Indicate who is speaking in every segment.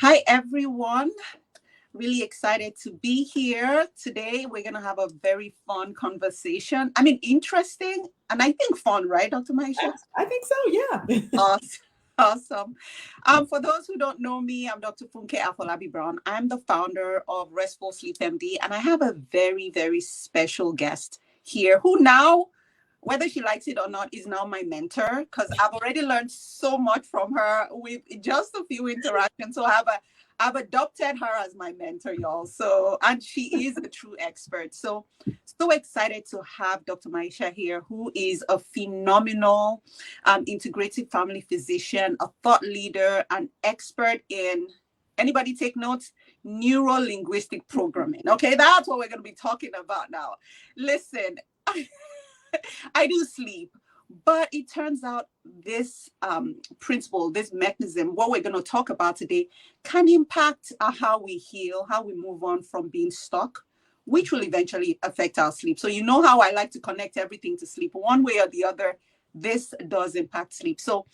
Speaker 1: Hi, everyone. Really excited to be here today. We're going to have a very fun conversation. I mean, interesting and I think fun, right, Dr. Maiysha?
Speaker 2: I think so, yeah.
Speaker 1: Awesome. Awesome. For those who don't know me, I'm Dr. Funke Afolabi-Brown. I'm the founder of Restful Sleep MD, and I have a very, very special guest here who now, whether she likes it or not, is now my mentor because I've already learned so much from her with just a few interactions. So I've adopted her as my mentor, y'all. So, and she is a true expert. So excited to have Dr. Maiysha here, who is a phenomenal integrative family physician, a thought leader, an expert in, anybody take notes? Neurolinguistic programming. Okay, that's what we're going to be talking about now. Listen, I do sleep, but it turns out this principle, this mechanism, what we're going to talk about today, can impact how we heal, how we move on from being stuck, which will eventually affect our sleep. So you know how I like to connect everything to sleep. One way or the other, this does impact sleep. So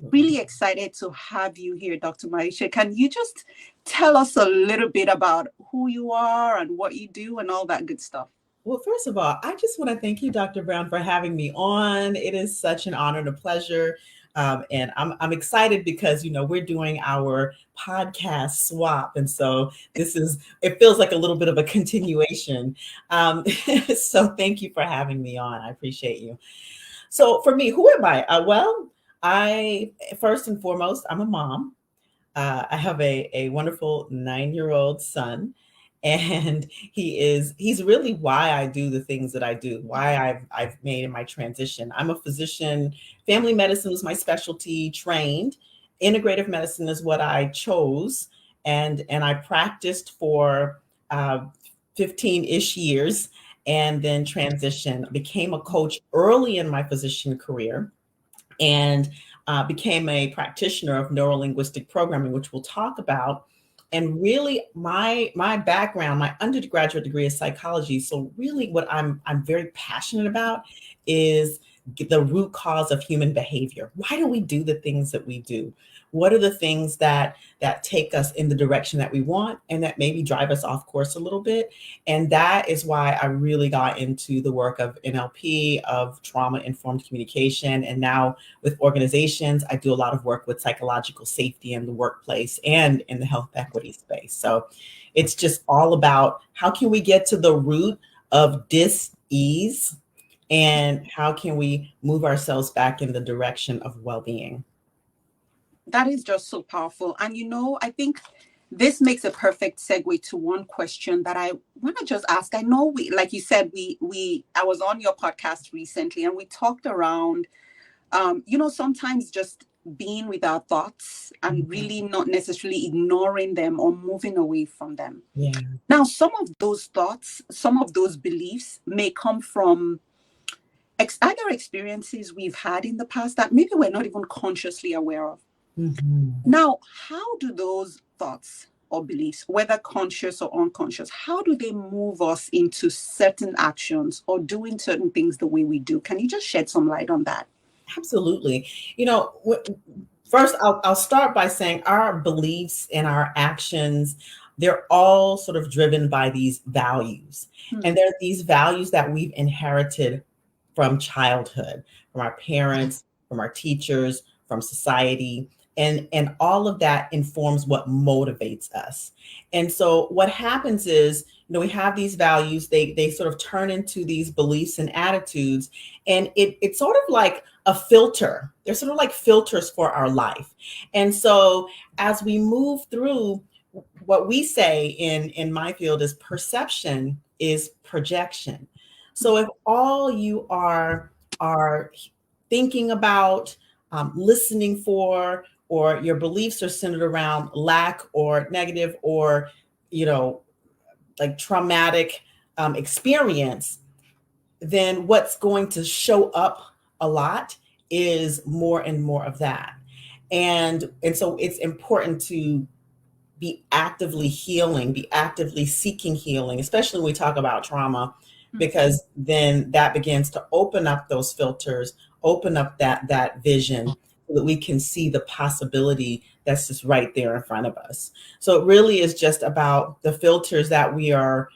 Speaker 1: really excited to have you here, Dr. Maiysha. Can you just tell us a little bit about who you are and what you do and all that good stuff?
Speaker 2: Well, first of all, I just want to thank you, Dr. Brown, for having me on. It is such an honor and a pleasure. And I'm excited because, we're doing our podcast swap. And so it feels like a little bit of a continuation. So thank you for having me on. I appreciate you. So for me, who am I? I first and foremost, I'm a mom. I have a wonderful 9-year-old son. And he's really why I do the things that I do, why I've made my transition. I'm a physician. Family medicine was my specialty, trained. Integrative medicine is what I chose. And I practiced for 15-ish years and then transitioned, became a coach early in my physician career, and became a practitioner of neurolinguistic programming, which we'll talk about. And really, my background, my undergraduate degree is psychology. So really what I'm very passionate about is the root cause of human behavior. Why do we do the things that we do? What are the things that take us in the direction that we want and that maybe drive us off course a little bit? And that is why I really got into the work of NLP, of trauma-informed communication. And now with organizations, I do a lot of work with psychological safety in the workplace and in the health equity space. So it's just all about how can we get to the root of dis-ease and how can we move ourselves back in the direction of well-being?
Speaker 1: That is just so powerful. And I think this makes a perfect segue to one question that I want to just ask. I know like you said, I was on your podcast recently and we talked around, sometimes just being with our thoughts and really not necessarily ignoring them or moving away from them.
Speaker 2: Yeah.
Speaker 1: Now, some of those thoughts, some of those beliefs may come from either experiences we've had in the past that maybe we're not even consciously aware of.
Speaker 2: Mm-hmm.
Speaker 1: Now, how do those thoughts or beliefs, whether conscious or unconscious, how do they move us into certain actions or doing certain things the way we do? Can you just shed some light on that?
Speaker 2: Absolutely. First, I'll start by saying our beliefs and our actions, they're all sort of driven by these values. And they're these values that we've inherited from childhood, from our parents, from our teachers, from society. And all of that informs what motivates us. And so what happens is, we have these values, they sort of turn into these beliefs and attitudes. And it's sort of like a filter. They're sort of like filters for our life. And so as we move through, what we say in my field is perception is projection. So if all you are thinking about, listening for, or your beliefs are centered around lack or negative or, like traumatic experience, then what's going to show up a lot is more and more of that. And so it's important to be actively healing, be actively seeking healing, especially when we talk about trauma, because then that begins to open up those filters, open up that vision, so that we can see the possibility that's just right there in front of us. So it really is just about the filters that we are,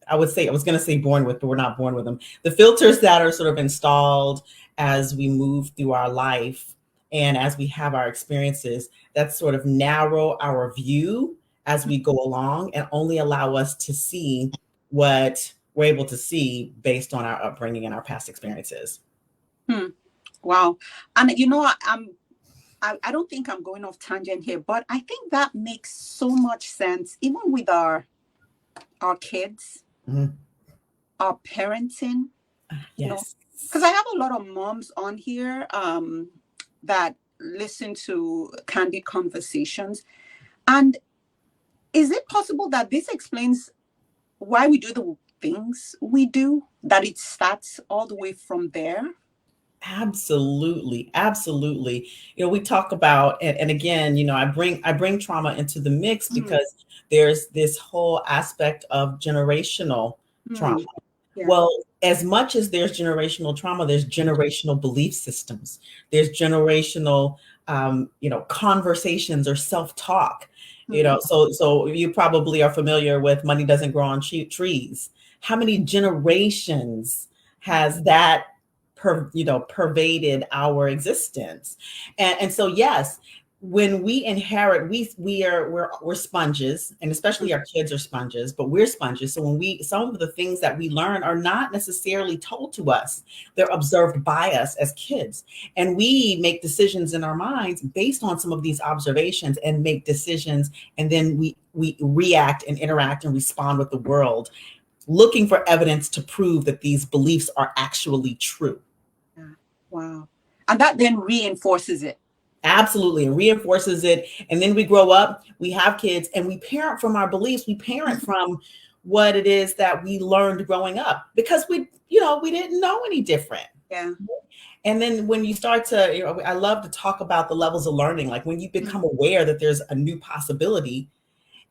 Speaker 2: I would say, I was going to say born with, but we're not born with them. The filters that are sort of installed as we move through our life and as we have our experiences that sort of narrow our view as we go along and only allow us to see what we're able to see based on our upbringing and our past experiences.
Speaker 1: Wow. And you know, I don't think I'm going off tangent here, but I think that makes so much sense, even with our kids, our parenting. You know,
Speaker 2: Yes.
Speaker 1: because I have a lot of moms on here that listen to Candid conversations. And is it possible that this explains why we do the things we do, that it starts all the way from there?
Speaker 2: Absolutely, absolutely. You know, we talk about, and again, you know, I bring trauma into the mix because there's this whole aspect of generational trauma.
Speaker 1: Yeah.
Speaker 2: Well, as much as there's generational trauma, there's generational belief systems. There's generational, conversations or self-talk. You know, so you probably are familiar with money doesn't grow on trees. How many generations has that pervaded our existence? And so yes, when we inherit, we're sponges, and especially our kids are sponges, but we're sponges. So when some of the things that we learn are not necessarily told to us, they're observed by us as kids, and we make decisions in our minds based on some of these observations and make decisions, and then we react and interact and respond with the world, looking for evidence to prove that these beliefs are actually true.
Speaker 1: Yeah. Wow. And that then reinforces it.
Speaker 2: Absolutely. And reinforces it. And then we grow up, we have kids, and we parent from our beliefs. We parent from what it is that we learned growing up, because we didn't know any different.
Speaker 1: Yeah.
Speaker 2: And then when you start to, I love to talk about the levels of learning, like when you become aware that there's a new possibility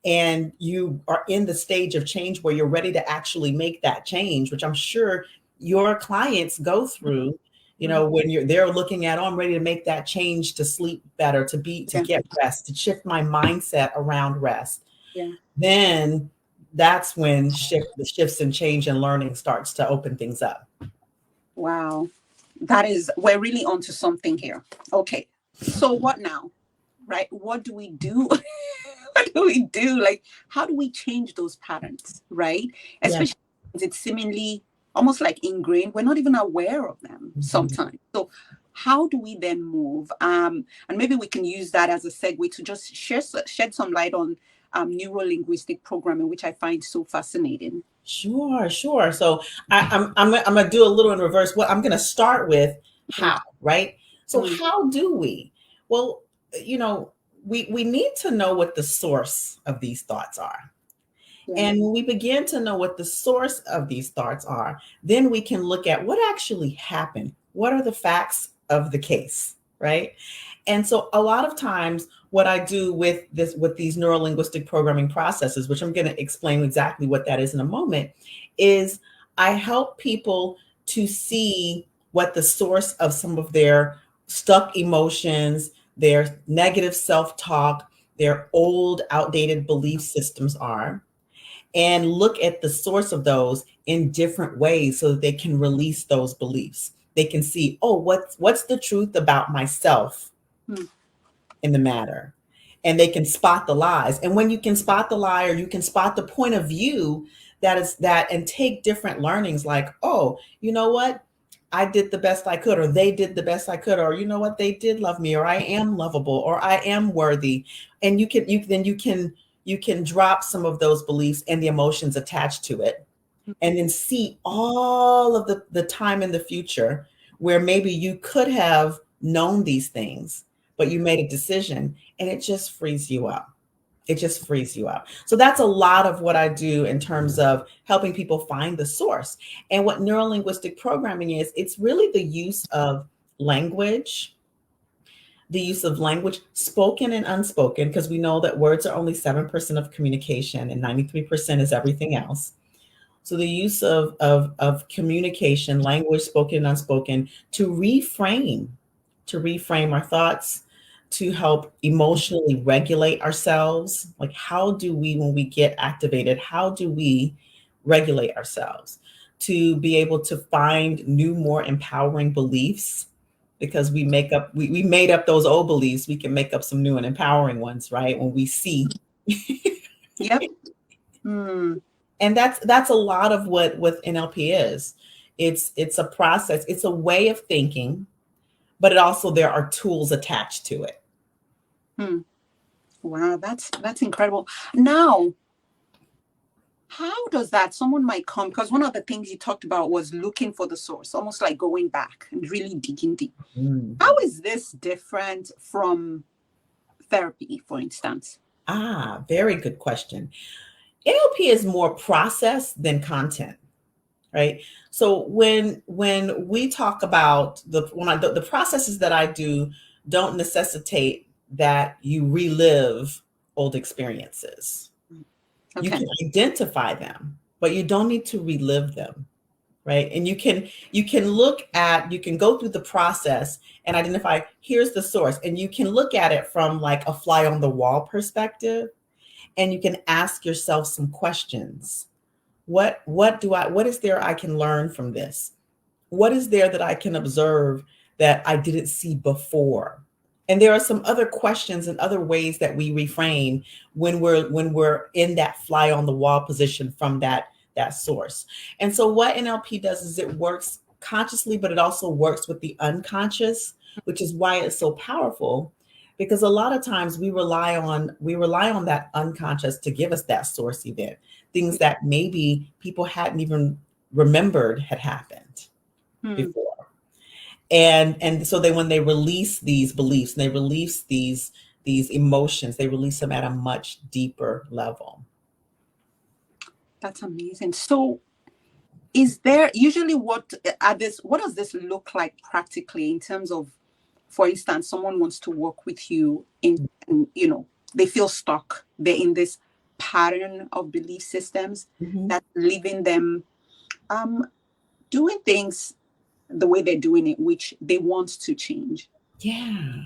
Speaker 2: and you are in the stage of change where you're ready to actually make that change, which I'm sure your clients go through. When they're looking at, oh, I'm ready to make that change to sleep better, to get rest, to shift my mindset around rest.
Speaker 1: Yeah.
Speaker 2: Then that's when the shifts and change and learning starts to open things up.
Speaker 1: Wow. We're really onto something here. Okay. So what now? Right? What do we do? What do we do? Like, how do we change those patterns? Right? Especially if it's seemingly almost like ingrained. We're not even aware of them sometimes. So how do we then move? And maybe we can use that as a segue to just shed some light on neurolinguistic programming, which I find so fascinating.
Speaker 2: Sure. So I'm gonna do a little in reverse. What I'm gonna start with, how, right? So how do we? Well, we need to know what the source of these thoughts are. And when we begin to know what the source of these thoughts are, then we can look at what actually happened. What are the facts of the case, right? And so a lot of times what I do with these neurolinguistic programming processes, which I'm going to explain exactly what that is in a moment, is I help people to see what the source of some of their stuck emotions, their negative self-talk, their old outdated belief systems are, and look at the source of those in different ways so that they can release those beliefs. They can see, oh, what's the truth about myself in the matter? And they can spot the lies. And when you can spot the lie, or you can spot the point of view and take different learnings, like, oh, you know what? I did the best I could, or they did the best I could, or you know what? They did love me, or I am lovable, or I am worthy. And you can drop some of those beliefs and the emotions attached to it, and then see all of the time in the future where maybe you could have known these things, but you made a decision, and it just frees you up. It just frees you up. So that's a lot of what I do in terms of helping people find the source. And what neurolinguistic programming is, it's really the use of language, spoken and unspoken, because we know that words are only 7% of communication and 93% is everything else. So the use of communication, language, spoken and unspoken, to reframe to reframe our thoughts, to help emotionally regulate ourselves. Like, how do we, when we get activated, how do we regulate ourselves? To be able to find new, more empowering beliefs, because we made up those old beliefs. We can make up some new and empowering ones, right? When we see.
Speaker 1: Yep. Mm.
Speaker 2: And that's a lot of what NLP is. It's a process, it's a way of thinking, but it also, there are tools attached to it.
Speaker 1: Wow, that's incredible. Now, how does that, someone might come, because one of the things you talked about was looking for the source, almost like going back and really digging deep. How is this different from therapy, for instance?
Speaker 2: Very good question. NLP is more process than content, right? So when we talk about the processes that I do don't necessitate that you relive old experiences.
Speaker 1: Okay.
Speaker 2: You can identify them, but you don't need to relive them, right? And you can go through the process and identify, here's the source, and you can look at it from like a fly on the wall perspective, and you can ask yourself some questions. What is there I can learn from this? What is there that I can observe that I didn't see before? And there are some other questions and other ways that we reframe when we're in that fly on the wall position from that source. And so what NLP does is it works consciously, but it also works with the unconscious, which is why it's so powerful, because a lot of times we rely on that unconscious to give us that source event, things that maybe people hadn't even remembered had happened before. And so when they release these beliefs, and they release these emotions, they release them at a much deeper level.
Speaker 1: That's amazing. So is there usually what does this look like practically in terms of, for instance, someone wants to work with you and they feel stuck, they're in this pattern of belief systems that's leaving them doing things the way they're doing it, which they want to change?
Speaker 2: Yeah.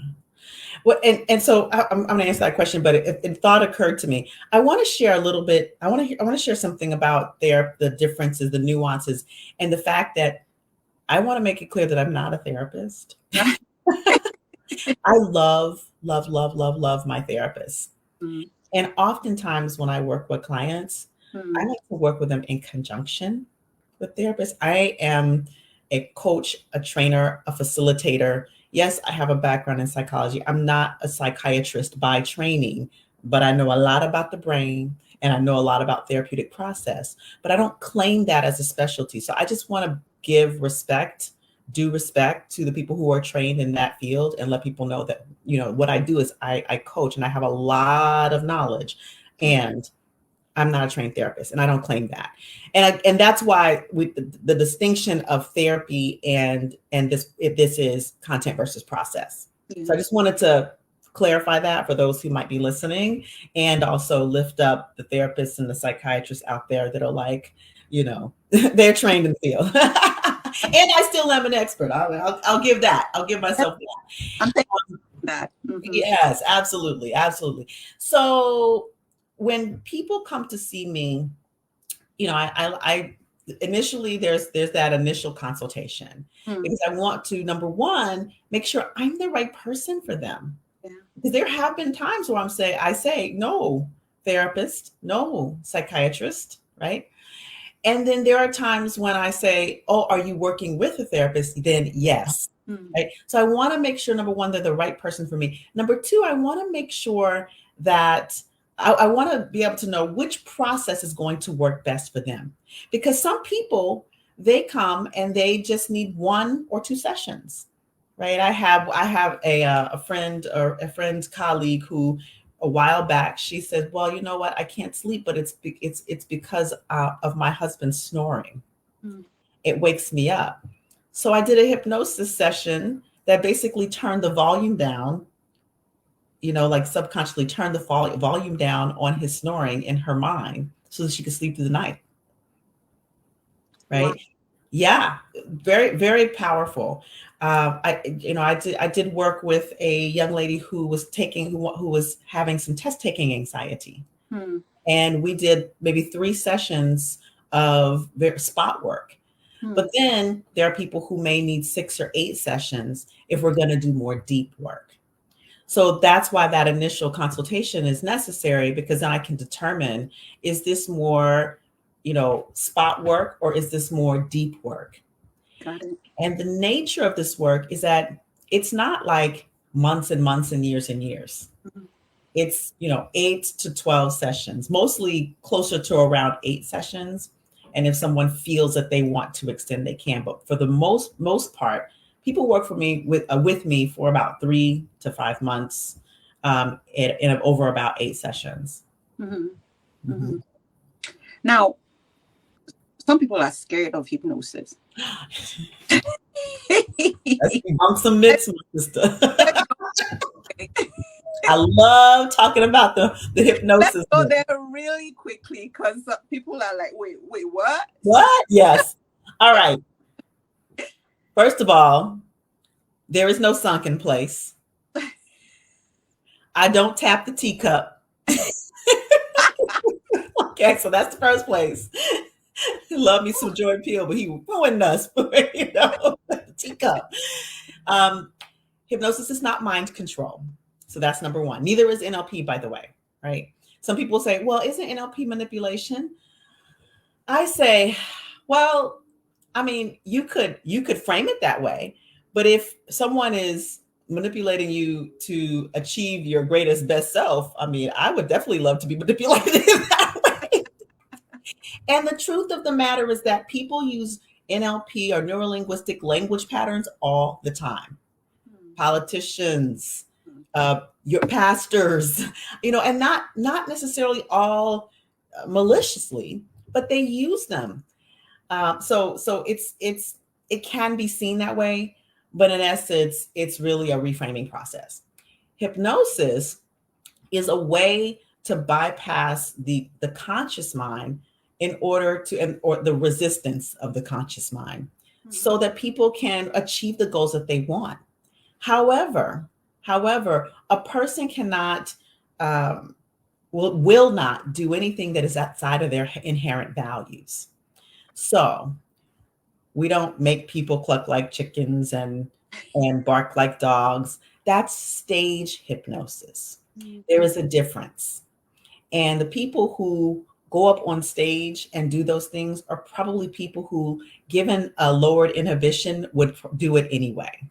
Speaker 2: Well, and so I'm going to answer that question, but it thought occurred to me. I want to share a little bit. I want to share something about the differences, the nuances, and the fact that I want to make it clear that I'm not a therapist. I love my therapists. And oftentimes when I work with clients, I like to work with them in conjunction with therapists. I am a coach, a trainer, a facilitator. Yes, I have a background in psychology. I'm not a psychiatrist by training, but I know a lot about the brain and I know a lot about therapeutic process, but I don't claim that as a specialty. So I just want to give due respect to the people who are trained in that field, and let people know that, what I do is I coach, and I have a lot of knowledge, and I'm not a trained therapist, and I don't claim that. And that's why the distinction of therapy and this is content versus process. So I just wanted to clarify that for those who might be listening, and also lift up the therapists and the psychiatrists out there that are like, they're trained in the field. And I still am an expert. I'll give that. I'll give myself that.
Speaker 1: I'm thinking that.
Speaker 2: Yes, absolutely. Absolutely. So when people come to see me, I initially there's that initial consultation, because I want to, number one, make sure I'm the right person for them. Because there have been times where I say, no therapist, no psychiatrist, right? And then there are times when I say, oh, are you working with a therapist? Then yes. Right? So I want to make sure, number one, they're the right person for me. Number two, I want to make sure that I want to be able to know which process is going to work best for them. Because some people, they come and they just need 1 or 2 sessions, right? I have a friend's colleague who, a while back, she said, well, you know what? I can't sleep, but it's because of my husband's snoring. It wakes me up. So I did a hypnosis session that basically turned the volume down, like subconsciously turned the volume down on his snoring in her mind so that she could sleep through the night. Right. Wow. Yeah, very, very powerful. I did work with a young lady who was who was having some test taking anxiety,
Speaker 1: Hmm.
Speaker 2: and we did maybe 3 sessions of spot work.
Speaker 1: Hmm.
Speaker 2: But then there are people who may need 6 or 8 sessions if we're going to do more deep work. So that's why that initial consultation is necessary, because then I can determine, is this more, spot work, or is this more deep work?
Speaker 1: Got it.
Speaker 2: And the nature of this work is that it's not like months and months and years.
Speaker 1: Mhm.
Speaker 2: It's, 8 to 12 sessions, mostly closer to around 8 sessions. And if someone feels that they want to extend, they can. But for the most part, people work for me with me for about 3 to 5 months, in over about 8 sessions.
Speaker 1: Mhm.
Speaker 2: Mhm.
Speaker 1: Mhm. Now, some people are scared of hypnosis.
Speaker 2: Let's debunk some myths, my sister.
Speaker 1: Let's go there.
Speaker 2: I love talking about the
Speaker 1: Let's
Speaker 2: hypnosis
Speaker 1: go
Speaker 2: myth.
Speaker 1: there really quickly because people are like, wait, what? So,
Speaker 2: What? Yes. All right. First of all, there is no sunken place. I don't tap the teacup. Okay, so that's the first place. Love me some Jordan Peele, but he ruined us. The teacup. Um, Hypnosis is not mind control. So that's number one. Neither is NLP, by the way, right? Some people say, well, isn't NLP manipulation? I say, well, I mean, you could frame it that way, but if someone is manipulating you to achieve your greatest best self, I mean, I would definitely love to be manipulated in that way. And the truth of the matter is that people use NLP or neurolinguistic language patterns all the time. Politicians, your pastors, and not necessarily all maliciously, but they use them. So it can be seen that way, but in essence, it's really a reframing process. Hypnosis is a way to bypass the conscious mind in order to, or the resistance of the conscious mind, so that people can achieve the goals that they want. However, a person cannot, will not do anything that is outside of their inherent values. So we don't make people cluck like chickens and bark like dogs. That's stage hypnosis. There is a difference. And the people who go up on stage and do those things are probably people who, given a lowered inhibition, would do it anyway,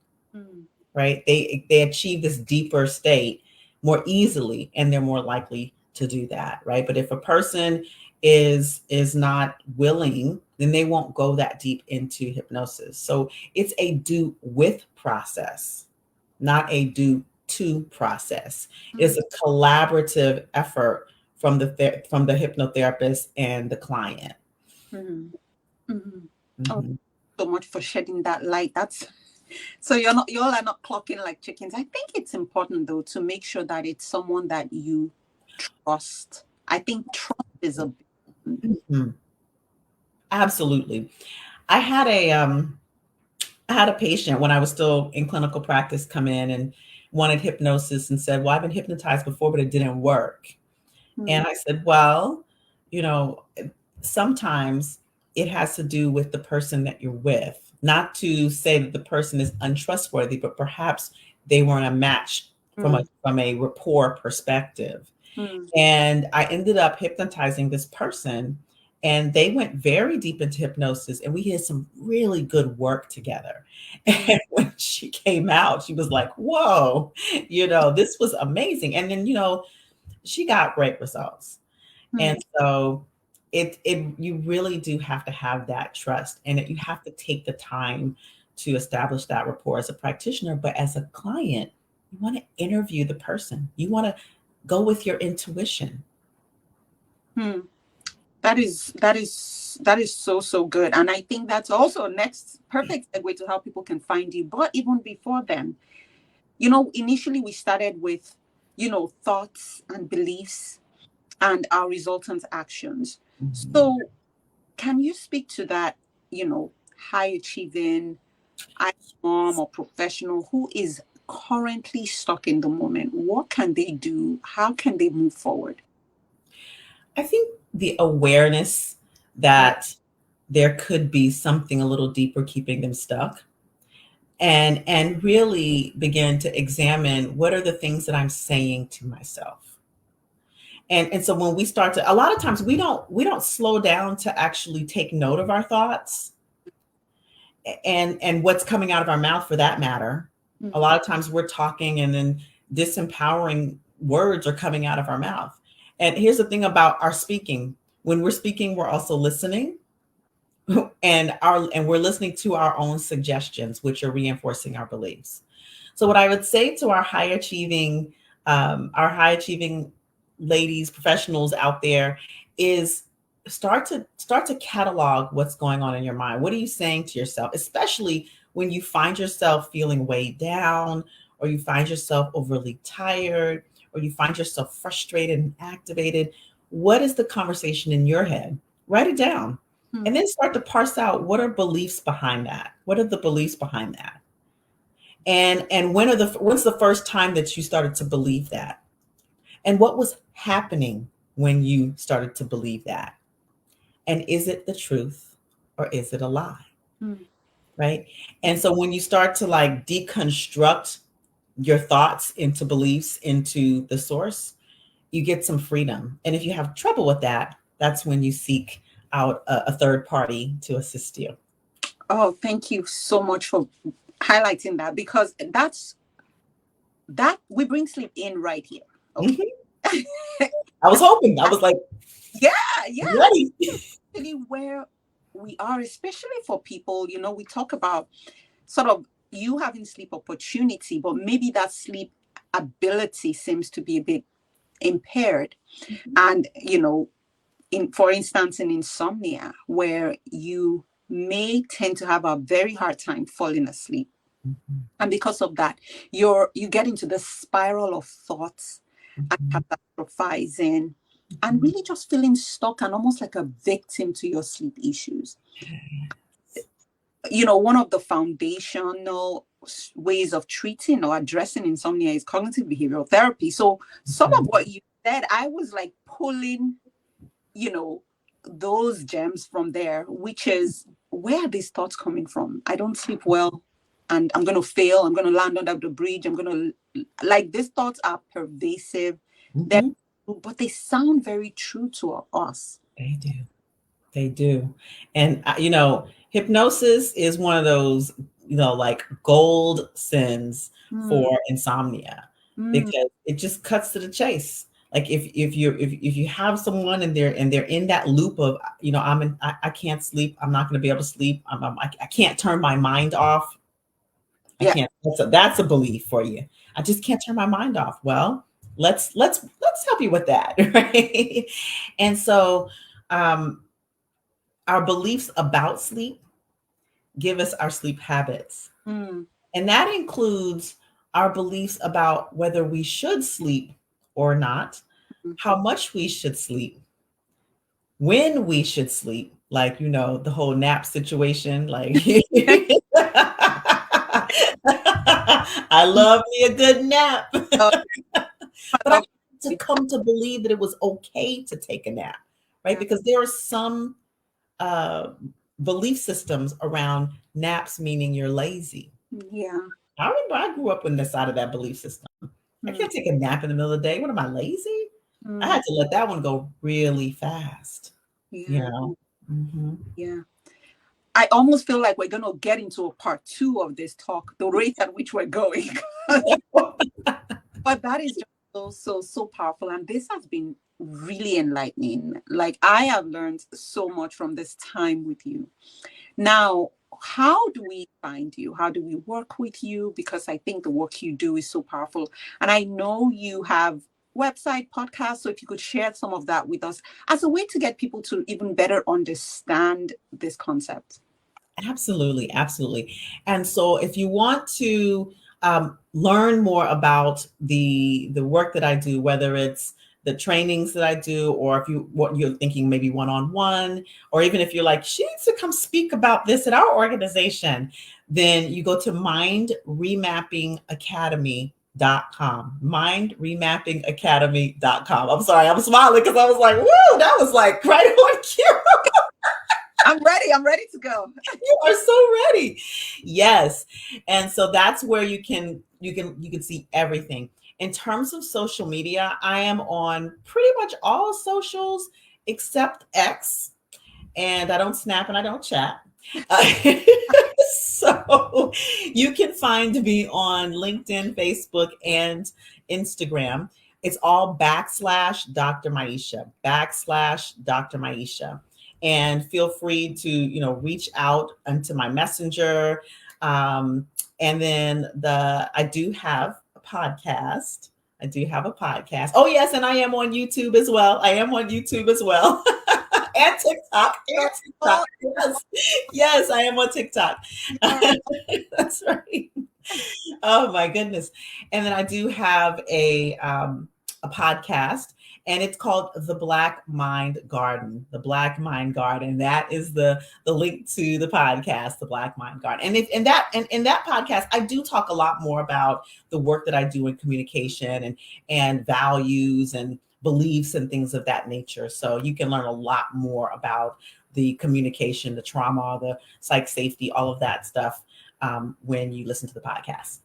Speaker 2: right? They achieve this deeper state more easily, and they're more likely to do that, right? But if a person is not willing, then they won't go that deep into hypnosis. So it's a do with process, not a do to process. It's a collaborative effort from from the hypnotherapist and the client.
Speaker 1: Mhm. Mhm. Oh,
Speaker 2: Mhm.
Speaker 1: so much for shedding that light. That's so you all are not clocking like chickens. I think it's important though to make sure that it's someone that you trust. I think trust is a big one.
Speaker 2: Mhm. Absolutely. I had a patient when I was still in clinical practice come in and wanted hypnosis and said, "Well, I've been hypnotized before, but it didn't work."
Speaker 1: Mm,
Speaker 2: And I said, "Well, you know, sometimes it has to do with the person that you're with. Not to say that the person is untrustworthy, but perhaps they weren't a match
Speaker 1: mm,
Speaker 2: from a rapport perspective."
Speaker 1: mm,
Speaker 2: And I ended up hypnotizing this person, and they went very deep into hypnosis, and we did some really good work together.
Speaker 1: mm,
Speaker 2: And when she came out, she was like, "Whoa, this was amazing." And then, she got great results. And
Speaker 1: mm.
Speaker 2: so it you really do have to have that trust, and you have to take the time to establish that rapport as a practitioner. But as a client, you want to interview the person. You want to go with your intuition.
Speaker 1: Hmm. That is so good. And I think that's also next perfect segue to how people can find you. But even before then, initially we started with, thoughts and beliefs and our resultant actions.
Speaker 2: Mhm.
Speaker 1: So can you speak to that, high achieving mom or professional who is currently stuck in the moment, what can they do? How can they move forward?
Speaker 2: I think the awareness that there could be something a little deeper keeping them stuck, and really begin to examine what are the things that I'm saying to myself. And so when we start to, a lot of times we don't slow down to actually take note of our thoughts and what's coming out of our mouth for that matter. A
Speaker 1: Mm.
Speaker 2: lot of times we're talking and then disempowering words are coming out of our mouth. And here's the thing about our speaking. When we're speaking, we're also listening, and we're listening to our own suggestions, which are reinforcing our beliefs. So what I would say to our high achieving ladies, professionals out there, is start to catalog what's going on in your mind. What are you saying to yourself, especially when you find yourself feeling weighed down, or you find yourself overly tired, or you find yourself frustrated and activated? What is the conversation in your head? Write it down,
Speaker 1: Mm.
Speaker 2: and then start to parse out what are beliefs behind that. What are the beliefs behind that? And when's the first time that you started to believe that? And what was happening when you started to believe that? And is it the truth or is it a lie?
Speaker 1: Mm.
Speaker 2: Right? And so when you start to like deconstruct your thoughts into beliefs, into the source, you get some freedom. And if you have trouble with that, that's when you seek out a third party to assist you.
Speaker 1: Oh, thank you so much for highlighting that, because that we bring sleep in right here. Okay.
Speaker 2: Mhm. I was hoping. I was like,
Speaker 1: Yeah, yeah.
Speaker 2: ready.
Speaker 1: Really where we are, especially for people, we talk about sort of you having sleep opportunity, but maybe that sleep ability seems to be a bit impaired. And, for instance, in insomnia, where you may tend to have a very hard time falling asleep.
Speaker 2: Mhm,
Speaker 1: And because of that, you get into the spiral of thoughts and
Speaker 2: mhm,
Speaker 1: catastrophizing and
Speaker 2: mhm.
Speaker 1: really just feeling stuck and almost like a victim to your sleep issues. One of the foundational ways of treating or addressing insomnia is cognitive behavioral therapy. So some of what you said, I was like pulling, you know, those gems from there, which is, where are these thoughts coming from? I don't sleep well and I'm going to fail. I'm going to land under the bridge. I'm going to, like, these thoughts are pervasive. They're,
Speaker 2: Mhm.
Speaker 1: but they sound very true to us.
Speaker 2: They do. They do. And, hypnosis is one of those, like gold sins
Speaker 1: Mm,
Speaker 2: for insomnia,
Speaker 1: mm,
Speaker 2: because it just cuts to the chase. Like if you have someone and they're in that loop of, I can't sleep. I'm not going to be able to sleep. I can't turn my mind off. I
Speaker 1: yeah.
Speaker 2: can't. That's a belief for you. I just can't turn my mind off. Well, let's help you with that, right? And so, um, our beliefs about sleep give us our sleep habits.
Speaker 1: Mm,
Speaker 2: And that includes our beliefs about whether we should sleep or not,
Speaker 1: mm.
Speaker 2: how much we should sleep, when we should sleep, like, the whole nap situation. Like, I love me a good nap.
Speaker 1: Oh, I
Speaker 2: But I
Speaker 1: love
Speaker 2: had to
Speaker 1: it.
Speaker 2: come to believe that it was okay to take a nap, right?
Speaker 1: Yeah.
Speaker 2: Because there are some uh, belief systems around naps, meaning you're lazy.
Speaker 1: Yeah.
Speaker 2: I remember I grew up on the side of that belief system. I
Speaker 1: Mm,
Speaker 2: can't take a nap in the middle of the day. What am I, lazy? I
Speaker 1: mm,
Speaker 2: had to let that one go really fast, you
Speaker 1: yeah.
Speaker 2: know? Hmm.
Speaker 1: Yeah. I almost feel like we're going to get into a part two of this talk, the rate at which we're going. But that is just so powerful. And this has been really enlightening. Like, I have learned so much from this time with you. Now, how do we find you? How do we work with you? Because I think the work you do is so powerful. And I know you have website, podcast. So if you could share some of that with us as a way to get people to even better understand this concept.
Speaker 2: Absolutely, absolutely. And so, if you want to learn more about the work that I do, whether it's the trainings that I do, or if you're thinking maybe one-on-one, or even if you're like, she needs to come speak about this at our organization, then you go to mindremappingacademy.com. Mindremappingacademy.com. I'm sorry, I'm smiling because I was like, woo, that was like right on cue.
Speaker 1: I'm ready. I'm ready to go.
Speaker 2: You are so ready. Yes. And so that's where you can see everything. In terms of social media, I am on pretty much all socials except X, and I don't snap and I don't chat. So you can find me on LinkedIn, Facebook, and Instagram. It's all /Dr. Maiysha, /Dr. Maiysha. And feel free to, reach out into my messenger. And then I do have a podcast. Oh, yes. And I am on YouTube as well. And TikTok. Yes, I am on TikTok. That's right. Oh my goodness. And then I do have a podcast, and it's called The Black Mind Garden. The Black Mind Garden. That is the link to the podcast, The Black Mind Garden. And in that podcast, I do talk a lot more about the work that I do in communication and values and beliefs and things of that nature. So you can learn a lot more about the communication, the trauma, the psych safety, all of that stuff when you listen to the podcast.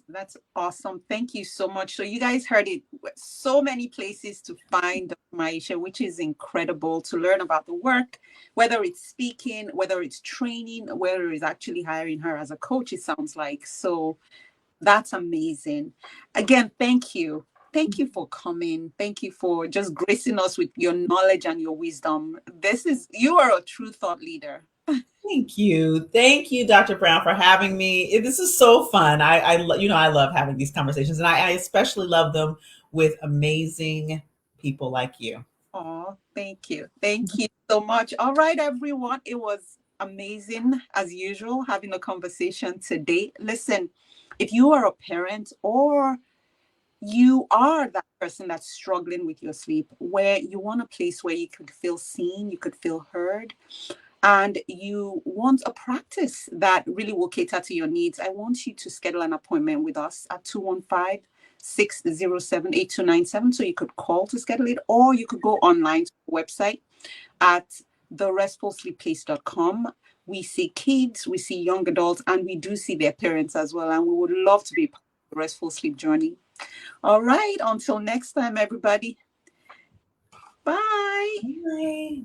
Speaker 1: That's awesome. Thank you so much. So you guys heard it. So many places to find Maiysha, which is incredible, to learn about the work, whether it's speaking, whether it's training, whether it's actually hiring her as a coach, it sounds like. So that's amazing. Again, thank you. Thank you for coming. Thank you for just gracing us with your knowledge and your wisdom. You are a true thought leader.
Speaker 2: Thank you, Dr. Brown, for having me. This is so fun. I love having these conversations, and I especially love them with amazing people like you.
Speaker 1: Oh, thank you so much. All right, everyone. It was amazing as usual having a conversation today. Listen, if you are a parent or you are that person that's struggling with your sleep, where you want a place where you could feel seen, you could feel heard, and you want a practice that really will cater to your needs, I want you to schedule an appointment with us at 215-607-8297. So you could call to schedule it, or you could go online to the website at therestfulsleepplace.com. We see kids, we see young adults, and we do see their parents as well. And we would love to be part of the restful sleep journey. All right. Until next time, everybody. Bye.
Speaker 2: Bye.